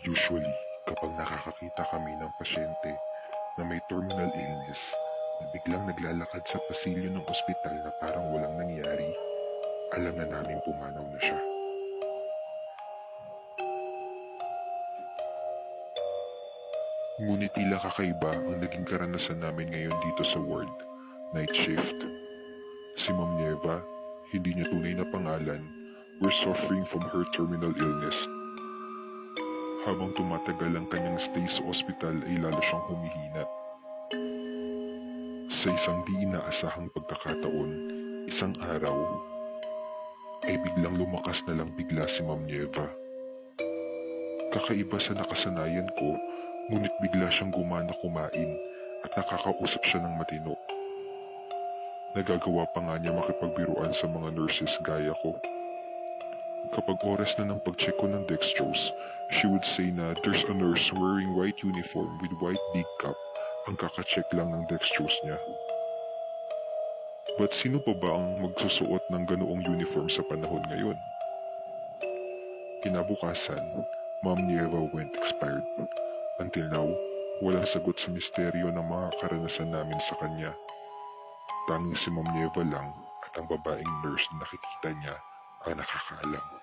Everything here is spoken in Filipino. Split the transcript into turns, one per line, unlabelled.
Usually, kapag nakakakita kami ng pasyente na may terminal illness na biglang naglalakad sa pasilyo ng ospital na parang walang nangyari, alam na namin pumanaw na siya. Ngunit tila kakaiba ang naging karanasan namin ngayon dito sa ward, night shift. Si Ma'am Nieva, hindi niya tunay na pangalan, were suffering from her terminal illness. Habang tumatagal ang kanyang stay sa ospital ay lalo siyang humihina. Sa isang di inaasahang pagkakataon, isang araw, ay biglang lumakas na lang bigla si Ma'am Nieva. Kakaiba sa nakasanayan ko, ngunit bigla siyang gumana kumain at nakakausap siya ng matino. Nagagawa pa nga niya makipagbiruan sa mga nurses gaya ko. Kapag oras na ng pag-check ko ng dextrose, she would say na there's a nurse wearing white uniform with white big cap ang kaka-check lang ng dextrose niya. But sino pa ba ang magsusuot ng ganoong uniform sa panahon ngayon? Kinabukasan, Ma'am Nieva went expired. Until now, walang sagot sa misteryo ng mga karanasan namin sa kanya. Tanging si Ma'am Nieva lang at ang babaeng nurse na nakikita niya ang nakakaalam.